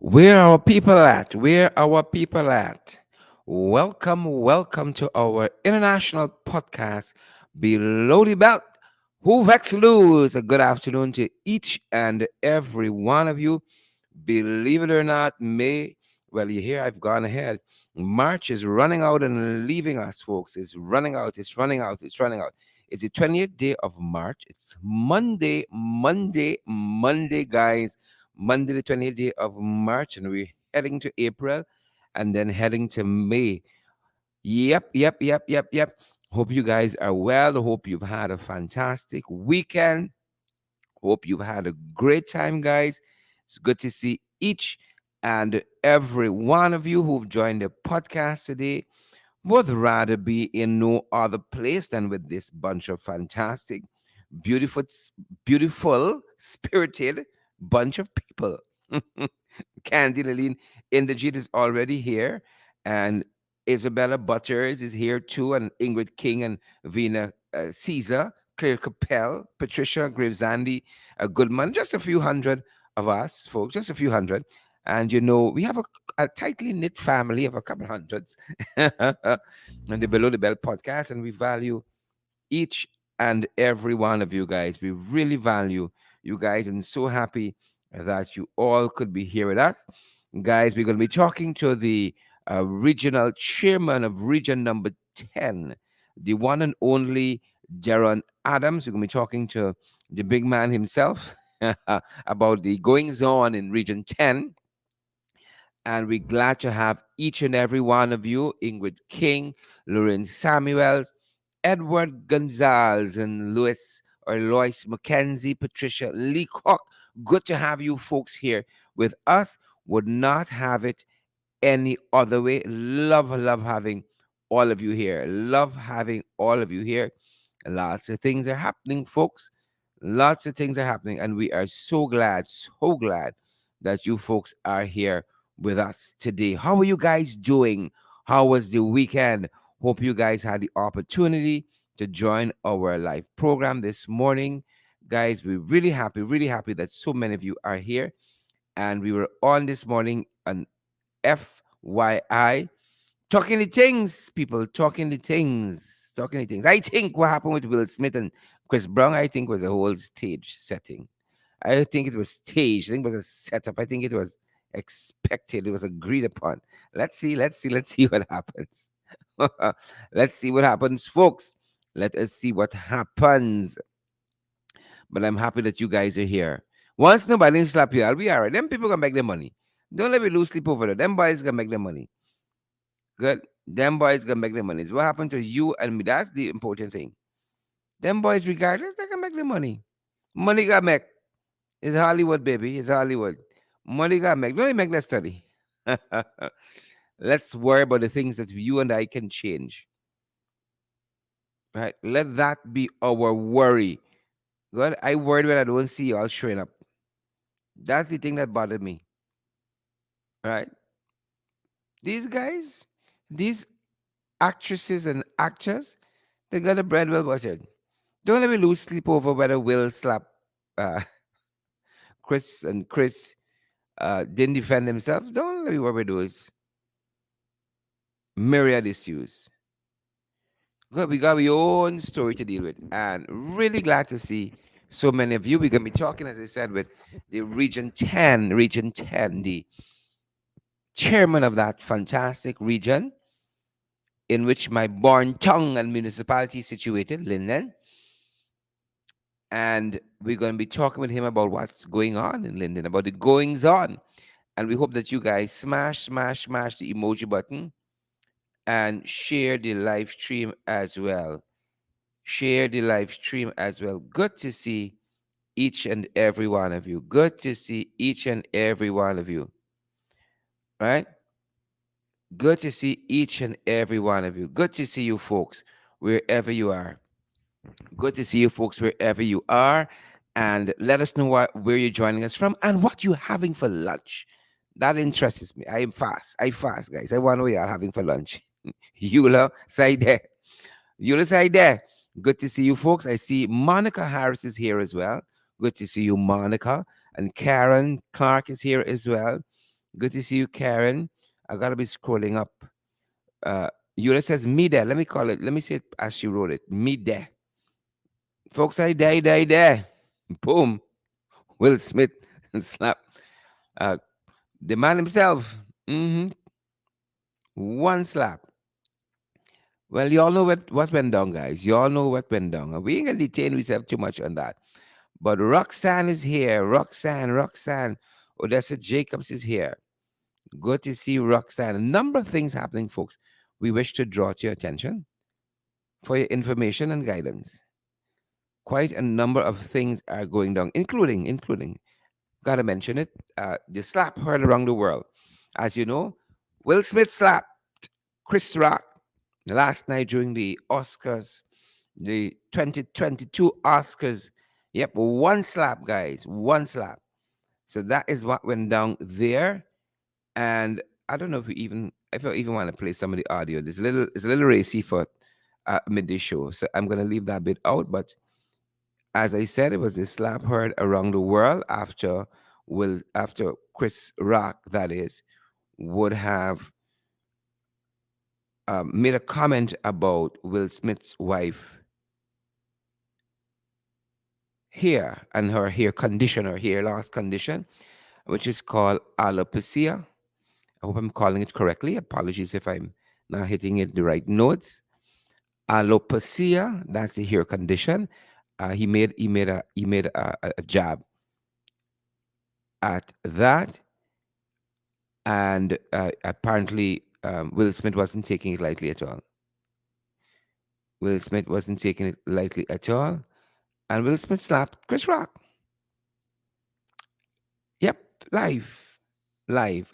Where our people at? Where our people at? Welcome to our international podcast, Below the Belt. Who vex lose? A good afternoon to each and every one of you. Believe it or not, May, well, you hear I've gone ahead. March is running out and leaving us, folks. It's running out, it's running out, it's running out. It's the 20th day of March. It's Monday, guys. Monday, the 20th day of March, and we're heading to April and then heading to May. Yep. Hope you guys are well. Hope you've had a fantastic weekend. Hope you've had a great time, guys. It's good to see each and every one of you who've joined the podcast today. Would rather be in no other place than with this bunch of fantastic, beautiful, beautiful, spirited bunch of people. Candy Lillian Inderjeet is already here, and Isabella Butters is here too, and Ingrid King and Vina Caesar, Claire Capel, Patricia Gravesandi, Goodman, just a few hundred of us, folks, just a few hundred. And we have a tightly knit family of a couple hundreds on the Below the Belt podcast, and we value each and every one of you guys. We really value you guys and so happy that you all could be here with us. Guys, we're going to be talking to the regional chairman of region number 10, the one and only Jaron Adams. We're going to be talking to the big man himself about the goings on in region 10, and we're glad to have each and every one of you, Ingrid King, Lauren Samuels, Edward Gonzalez, and Lois McKenzie, Patricia Leacock. Good to have you folks here with us. Would not have it any other way. Love having all of you here. Love having all of you here. Lots of things are happening, folks. Lots of things are happening, and we are so glad that you folks are here with us today. How are you guys doing? How was the weekend? Hope you guys had the opportunity to join our live program this morning. Guys, we're really happy that so many of you are here. And we were on this morning on FYI. Talking the things, people, talking the things, talking the things. I think what happened with Will Smith and Chris Brown, I think was a whole stage setting. I think it was staged. I think it was a setup. I think it was expected. It was agreed upon. Let's see what happens. Let's see what happens, folks. Let us see what happens. But I'm happy that you guys are here. Once nobody slap you, I'll be all right. Them people gonna make their money. Don't let me lose sleep over there. Them boys gonna make their money. Good. Them boys gonna make their money. It's what happened to you and me. That's the important thing. Them boys, regardless, they can make their money. Money got make. It's Hollywood, baby. It's Hollywood. Money got make. Don't even make that study. Let's worry about the things that you and I can change. Right? Let that be our worry. Good. I worry when I don't see y'all showing up. That's the thing that bothered me. Right? These guys, these actresses and actors, they got the bread well buttered. Don't let me lose sleep over whether Will slap uh, Chris, and Chris didn't defend themselves. Don't let me worry about those myriad issues. We got our own story to deal with, and really glad to see so many of you. We're gonna be talking, as I said, with the Region 10, the chairman of that fantastic region in which my born tongue and municipality is situated, Linden. And we're going to be talking with him about what's going on in Linden, about the goings on. And we hope that you guys smash the emoji button and share the live stream as well. Share the live stream as well. Good to see each and every one of you. Good to see each and every one of you. Right? Good to see each and every one of you. Good to see you folks wherever you are. Good to see you folks wherever you are. And let us know where you're joining us from and what you're having for lunch. That interests me. I am fast. I fast, guys. I wonder what you're having for lunch. Eula, say there. Eula, say there. Good to see you folks. I see Monica Harris is here as well. Good to see you, Monica. And Karen Clark is here as well. Good to see you, Karen. I gotta be scrolling up. Uh, Eula says me there. Let me call it. Let me say it as she wrote it. Me there. Folks, I there. Boom. Will Smith and slap uh, the man himself. One slap. Well, you all know what went down, guys. You all know what went down. We ain't gonna detain ourselves too much on that. But Roxanne is here. Roxanne. Odessa Jacobs is here. Good to see Roxanne. A number of things happening, folks. We wish to draw to your attention for your information and guidance. Quite a number of things are going down, including, gotta mention it, the slap heard around the world. As you know, Will Smith slapped Chris Rock last night during the Oscars, the 2022 Oscars. Yep, one slap, guys, one slap. So that is what went down there. And I don't know if I even want to play some of the audio. It's a little racy for midday show, so I'm gonna leave that bit out. But as I said, it was a slap heard around the world after Chris Rock, that is, would have made a comment about Will Smith's wife hair and her hair condition, her hair loss condition, which is called alopecia. I hope I'm calling it correctly. Apologies if I'm not hitting it the right notes. Alopecia, that's the hair condition. He made a jab at that, and apparently Will Smith wasn't taking it lightly at all. Will Smith wasn't taking it lightly at all, and Will Smith slapped Chris Rock. Yep, live. There's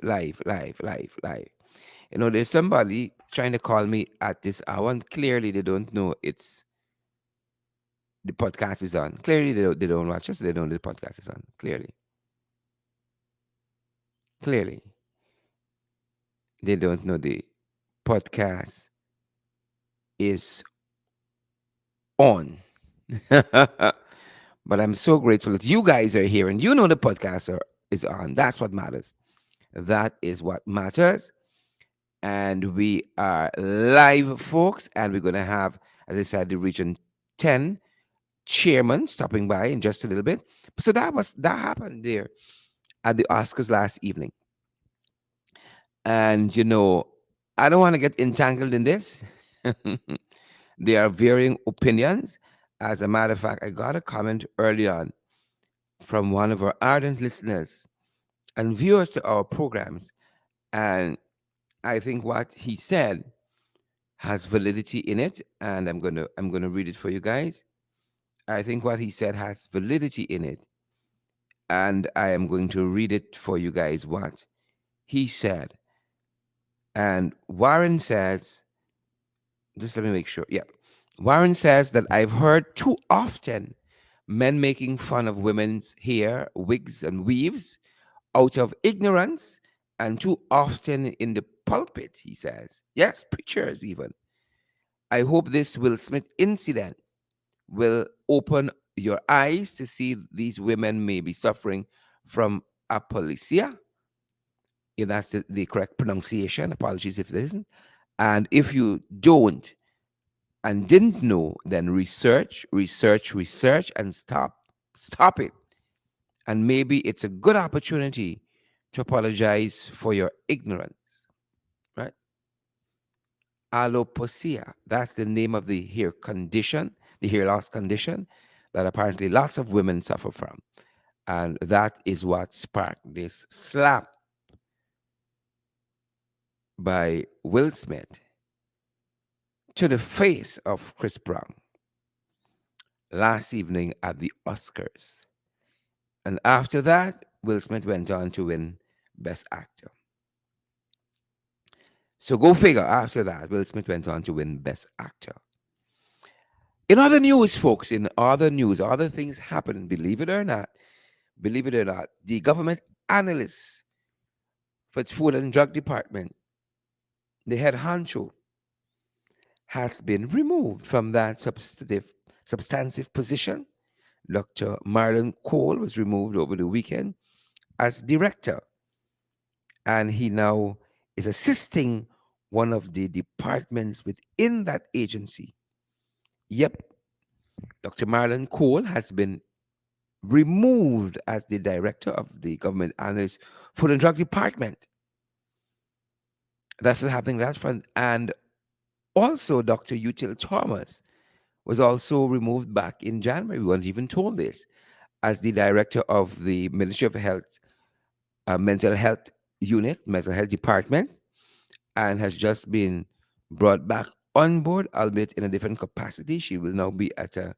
somebody trying to call me at this hour, and clearly they don't know the podcast is on. Clearly they don't watch us. They don't know the podcast is on. Clearly they don't know the podcast is on. But I'm so grateful that you guys are here and you know the podcast is on. That's what matters. That is what matters. And we are live, folks. And we're going to have, as I said, the Region 10 chairman stopping by in just a little bit. So that happened there at the Oscars last evening. And I don't want to get entangled in this. There are varying opinions. As a matter of fact, I got a comment early on from one of our ardent listeners and viewers to our programs. And I think what he said has validity in it. And I'm gonna read it for you guys. I think what he said has validity in it. And I am going to read it for you guys what he said. And Warren says, just let me make sure. Yeah. Warren says that I've heard too often men making fun of women's hair, wigs, and weaves out of ignorance, and too often in the pulpit, he says. Yes, preachers even. I hope this Will Smith incident will open your eyes to see these women may be suffering from aplysia, if that's the correct pronunciation. Apologies if it isn't. And if you don't and didn't know, then research, and stop it. And maybe it's a good opportunity to apologize for your ignorance, right? Alopecia, that's the name of the hair condition, the hair loss condition that apparently lots of women suffer from. And that is what sparked this slap by Will Smith to the face of Chris Brown last evening at the Oscars. And after that, Will Smith went on to win Best Actor. So go figure, after that, Will Smith went on to win Best Actor. In other news, folks, other things happen, believe it or not, the government analyst for its Food and Drug Department, the head honcho, has been removed from that substantive position. Dr. Marlon Cole was removed over the weekend as director. and he now is assisting one of the departments within that agency. Yep, Dr. Marlon Cole has been removed as the director of the government analyst food and drug department. That's what's happening that's front. And also Dr. Util Thomas was also removed back in January. We weren't even told this as the director of the Ministry of Health mental health unit, mental health department, and has just been brought back on board, albeit in a different capacity. She will now be at a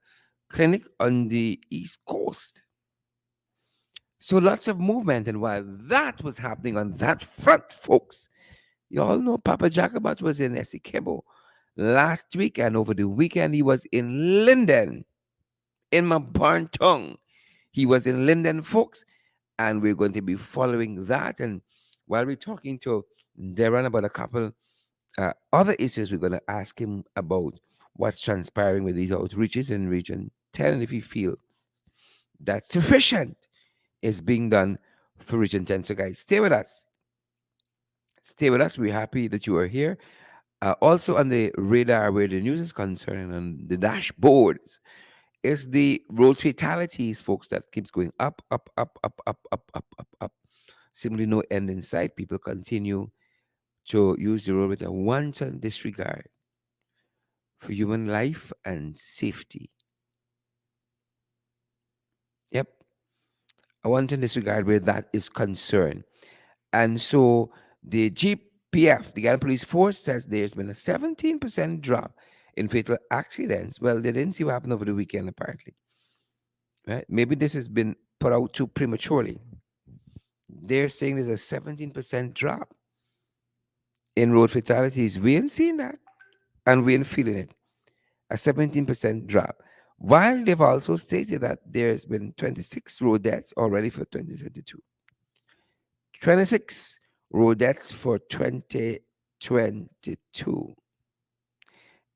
clinic on the East Coast. So lots of movement. And while that was happening on that front, folks, you all know Papa Jacobot was in Essequibo last week, and over the weekend he was in Linden, in my barn tongue. He was in Linden, folks, and we're going to be following that. And while we're talking to Darren about a couple other issues, we're going to ask him about what's transpiring with these outreaches in Region 10 and if he feels that sufficient is being done for Region 10. So, guys, stay with us. Stay with us. We're happy that you are here. Also, on the radar where the news is concerned, and on the dashboards, is the road fatalities, folks, that keeps going up, up, up, up, up, up, up, up, up. Simply no end in sight. People continue to use the road with a wanton disregard for human life and safety. Yep, a wanton disregard where that is concerned. And so the GPF, the Ghana Police Force, says there's been a 17% drop in fatal accidents. Well, they didn't see what happened over the weekend, apparently. Right? Maybe this has been put out too prematurely. They're saying there's a 17% drop in road fatalities. We ain't seen that, and we ain't feeling it. A 17% drop. While they've also stated that there's been 26 road deaths already for 2022. 26 road deaths for 2022.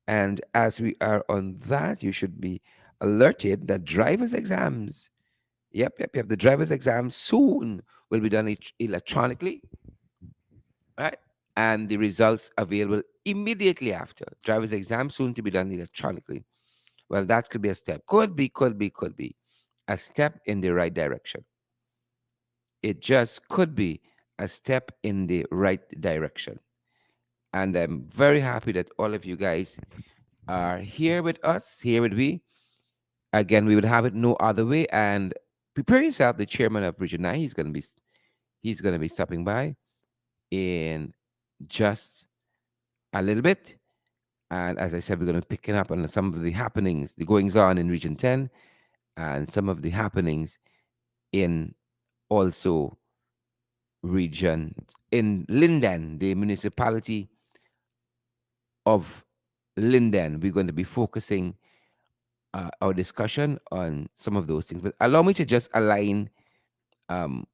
And as we are on that, you should be alerted that driver's exams, yep, the driver's exams soon will be done electronically, right? And the results available immediately after. Driver's exam soon to be done electronically. Well, that could be a step. Could be a step in the right direction. It just could be a step in the right direction. And I'm very happy that all of you guys are here with us, here with me. Again, we would have it no other way. And prepare yourself, the chairman of Region 9, he's gonna be stopping by in just a little bit. And as I said, we're gonna be picking up on some of the happenings, the goings on in Region 10, and some of the happenings in also region in Linden, the municipality of Linden. We're going to be focusing our discussion on some of those things. But allow me to just align, um,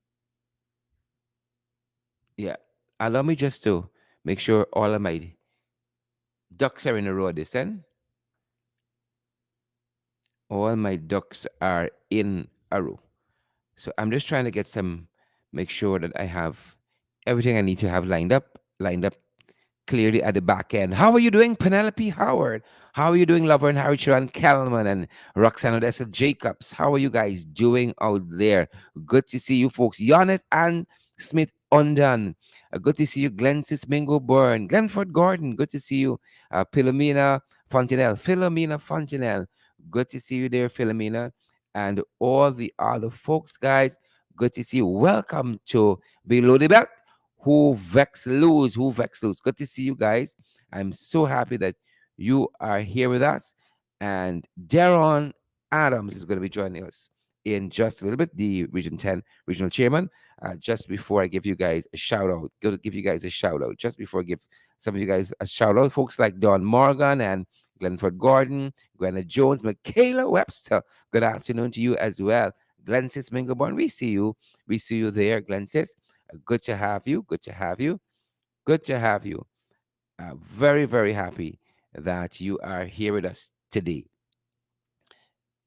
yeah, allow me just to make sure all of my ducks are in a row this end. All my ducks are in a row. So I'm just trying to make sure that I have everything I need to have lined up clearly at the back end. How are you doing, Penelope Howard? How are you doing, Laverne Harry Sharon Kellman and Roxanne Odessa Jacobs? How are you guys doing out there? Good to see you folks. Yonette and Smith Undone. Good to see you, Glensis Mingo Byrne. Glenford Gordon. Good to see you. Philomena Fontenelle. Philomena Fontenelle. Good to see you there, Philomena. And all the other folks, guys. Good to see you. Welcome to Below the Belt. Who vex lose? Who vex lose? Good to see you guys. I'm so happy that you are here with us. And Darren Adams is going to be joining us in just a little bit, the Region 10 regional chairman. Just before I give you guys a shout out, go to give you guys a shout out. Just before I give some of you guys a shout out, folks like Don Morgan and Glenford Gordon, Gwenna Jones, Michaela Webster. Good afternoon to you as well. Glensis Mingoborn, we see you. We see you there, Glensis. Good to have you. Good to have you. Good to have you. Very, very happy that you are here with us today.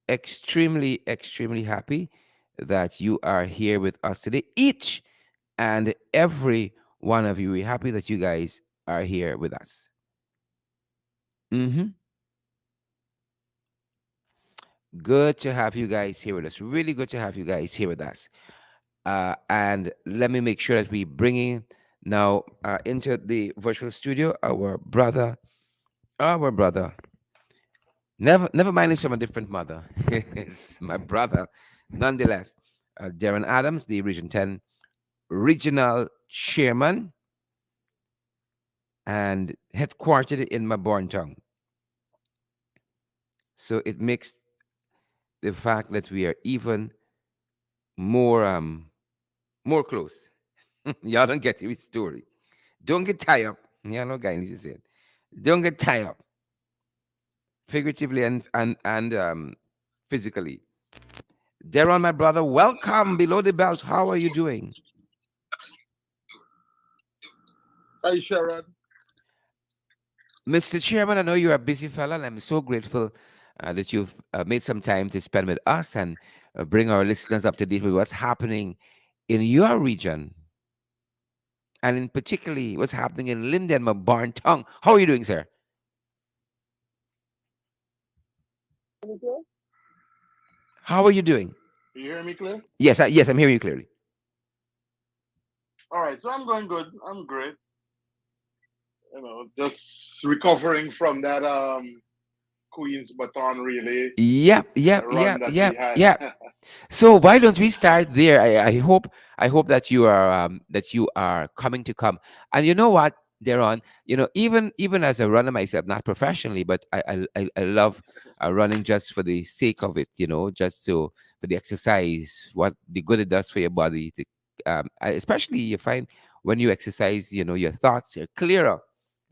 Extremely, extremely happy that you are here with us today. Each and every one of you. We're happy that you guys are here with us. Hmm. Good to have you guys here with us. Really good to have you guys here with us. And let me make sure that we bringing now into the virtual studio our brother. Never mind, it's from a different mother. It's my brother, nonetheless. Darren Adams, the Region 10 regional chairman and headquartered in my born tongue. So it makes the fact that we are even more more close. Y'all don't get his story. Don't get tied up. Yeah, no guy needs to say it. Don't get tied up, figuratively and physically. Deron, my brother, welcome below the belt. How are you doing? Hi, Sharon. Mr. Chairman, I know you're a busy fella, and I'm so grateful that you've made some time to spend with us and bring our listeners up to date with what's happening in your region, and in particularly what's happening in Linden, my barn tongue. How are you doing, sir? Okay. How are you doing? You hear me clear? Yes, yes, I'm hearing you clearly. All right, so I'm going good. I'm great. Just recovering from that Queen's Baton Relay Yep, yep, run yep, that we yep, had. yep. So why don't we start there? I hope that you are coming to come. And you know what, Deron, even as a runner myself, not professionally, but I love running just for the sake of it. Just so for the exercise, what the good it does for your body. Especially you find when you exercise, your thoughts are clearer,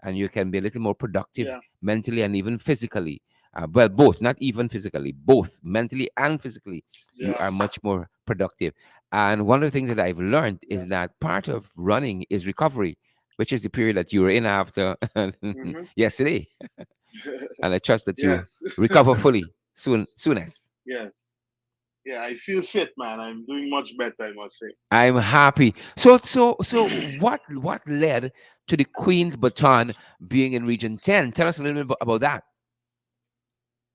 and you can be a little more productive Yeah, mentally and even physically. Well, both, not even physically, both mentally and physically, you yeah, are much more productive. And one of the things that I've learned yeah. is that part of running is recovery, which is the period that you were in after Hmm. yesterday. And I trust that you Yes, recover fully soonest. yes. Yeah, I feel fit, man. I'm doing much better, I must say. I'm happy. So what led to the Queen's Baton being in Region 10? Tell us a little bit about that.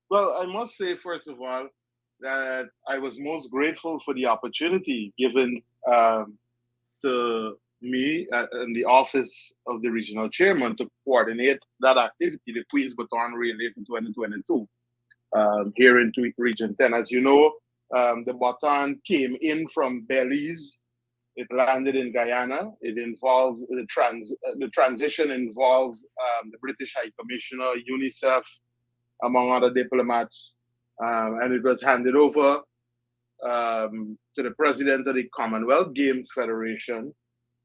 Well, I must say, first of all, that I was most grateful for the opportunity given to me in the office of the regional chairman to coordinate that activity, the Queen's Baton Relay for 2022, here in Region 10. As you know, the baton came in from Belize. It landed in Guyana. It involved the transition involved the British High Commissioner, UNICEF, among other diplomats, and it was handed over to the president of the Commonwealth Games Federation,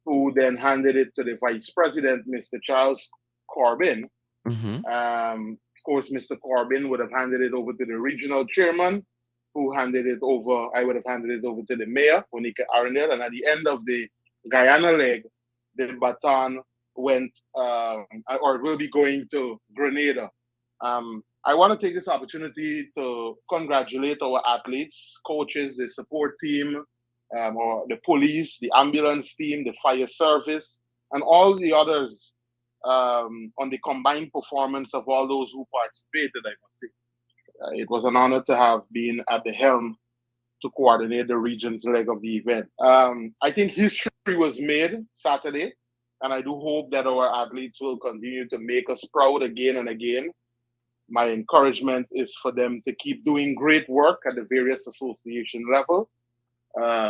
who then handed it to the vice president, Mr. Charles Corbin. Mm-hmm. Of course, Mr. Corbin would have handed it over to the regional chairman, who handed it over. I would have handed it over to the mayor, Monica Arundel, and at the end of the Guyana leg, the baton went or will be going to Grenada. I want to take this opportunity to congratulate our athletes, coaches, the support team, or the police, the ambulance team, the fire service, and all the others on the combined performance of all those who participated, I must say. It was an honor to have been at the helm to coordinate the region's leg of the event. I think history was made Saturday, and I do hope that our athletes will continue to make us proud again and again. My encouragement is for them to keep doing great work at the various association level.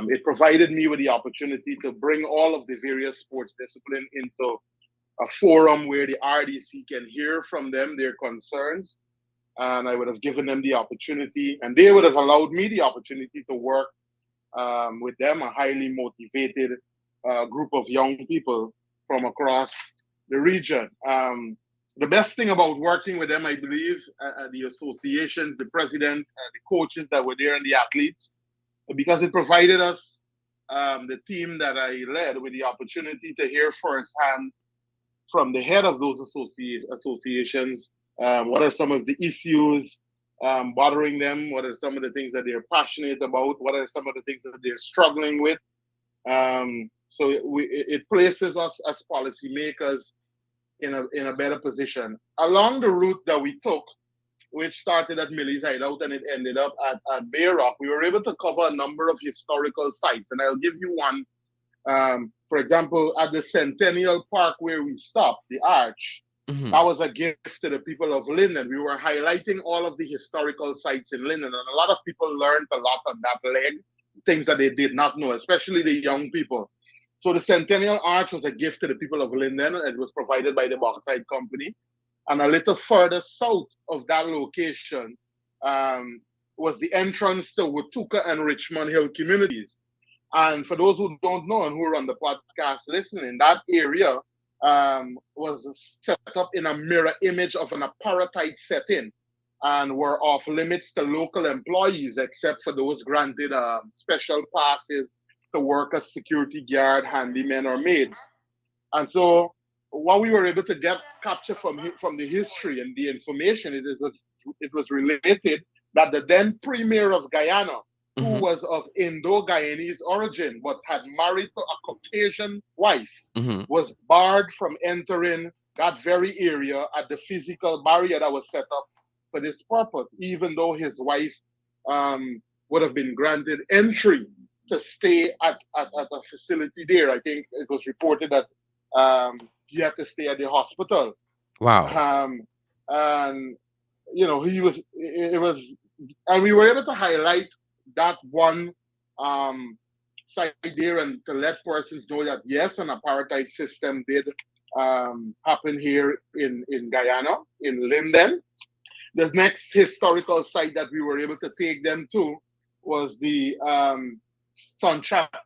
It provided me with the opportunity to bring all of the various sports discipline into a forum where the RDC can hear from them their concerns. And I would have given them the opportunity, and they would have allowed me the opportunity to work with them, a highly motivated group of young people from across the region. The best thing about working with them, I believe, the associations, the president, the coaches that were there, and the athletes, because it provided us, the team that I led, with the opportunity to hear firsthand from the head of those associations. What are some of the issues bothering them? What are some of the things that they're passionate about? What are some of the things that they're struggling with? So it places us as policymakers in a better position. Along the route that we took, which started at Millie's Hideout and it ended up at Bay Rock, we were able to cover a number of historical sites. And I'll give you one. For example, at the Centennial Park where we stopped, the Arch, Mm-hmm. that was a gift to the people of Linden. We were highlighting all of the historical sites in Linden, and a lot of people learned a lot on that leg, things that they did not know, especially the young people. So the Centennial Arch was a gift to the people of Linden. It was provided by the Bauxite Company. And a little further south of that location um, was the entrance to Watuka and Richmond Hill communities. And for those who don't know and who are on the podcast listening, that area was set up in a mirror image of an apartheid setting and were off limits to local employees except for those granted special passes to work as security guard, handymen, or maids. And so what we were able to get capture from the history and the information, it was related that the then premier of Guyana, who Mm-hmm. was of Indo-Guyanese origin but had married to a Caucasian wife, Mm-hmm. was barred from entering that very area at the physical barrier that was set up for this purpose, even though his wife would have been granted entry to stay at a facility there. I think it was reported that he had to stay at the hospital. Wow. Um, and he was it was and we were able to highlight that one um, side there and to let persons know that yes, an apartheid system did happen here in Guyana, in Linden. The next historical site that we were able to take them to was the Sun Chapman.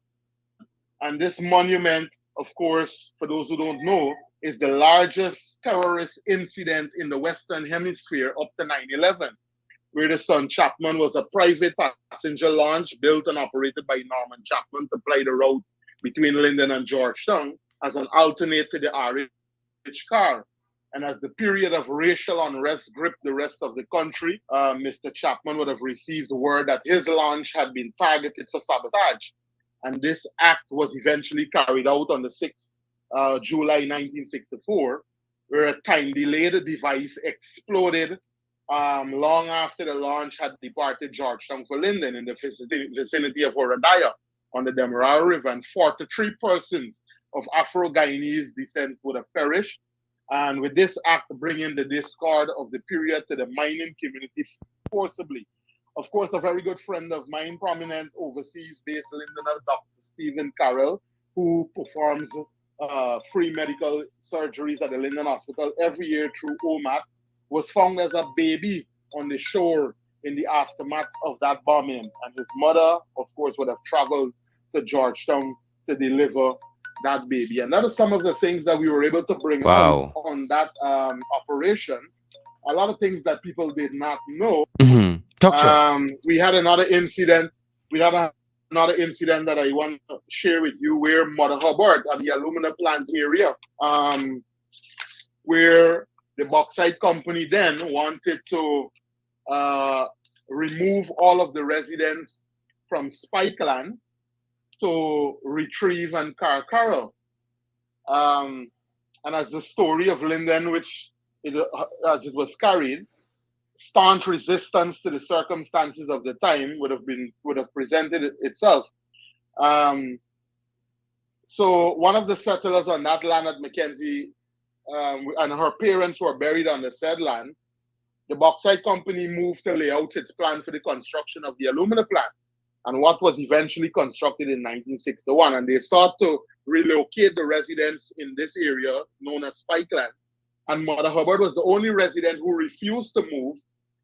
And this monument, of course, for those who don't know, is the largest terrorist incident in the Western Hemisphere up to 9/11, where the Sun Chapman was a private passenger launch built and operated by Norman Chapman to ply the route between Linden and Georgetown as an alternate to the RH car. And as the period of racial unrest gripped the rest of the country, Mr. Chapman would have received word that his launch had been targeted for sabotage. And this act was eventually carried out on the 6th July 1964, where a time delayed device exploded long after the launch had departed Georgetown for Linden in the vicinity of Horadaya on the Demerara River, and 43 persons of Afro-Guyanese descent would have perished. And with this act bringing the discord of the period to the mining community forcibly. Of course, a very good friend of mine, prominent overseas based Londoner, Dr. Stephen Carroll, who performs free medical surgeries at the Linden Hospital every year through OMAT, was found as a baby on the shore in the aftermath of that bombing. And his mother, of course, would have traveled to Georgetown to deliver that baby. And that is some of the things that we were able to bring out Wow. on that operation. A lot of things that people did not know. Mm-hmm. Talk to us. We had another incident. We had another incident that I want to share with you where Mother Hubbard at the alumina plant area, where the bauxite company then wanted to uh, remove all of the residents from Spikeland to retrieve and Carcaro. Um, and as the story of Linden, as it was carried, staunch resistance to the circumstances of the time would have presented itself. Um, so one of the settlers on that land at Mackenzie, and her parents were buried on the said land. The bauxite company moved to lay out its plan for the construction of the alumina plant and what was eventually constructed in 1961. And they sought to relocate the residents in this area known as Spikeland. And Mother Hubbard was the only resident who refused to move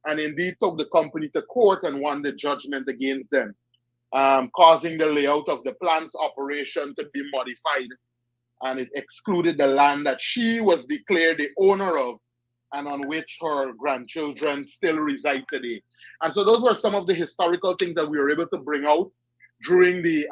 and indeed took the company to court and won the judgment against them, causing the layout of the plant's operation to be modified. And it excluded the land that she was declared the owner of and on which her grandchildren still reside today. And so those were some of the historical things that we were able to bring out during the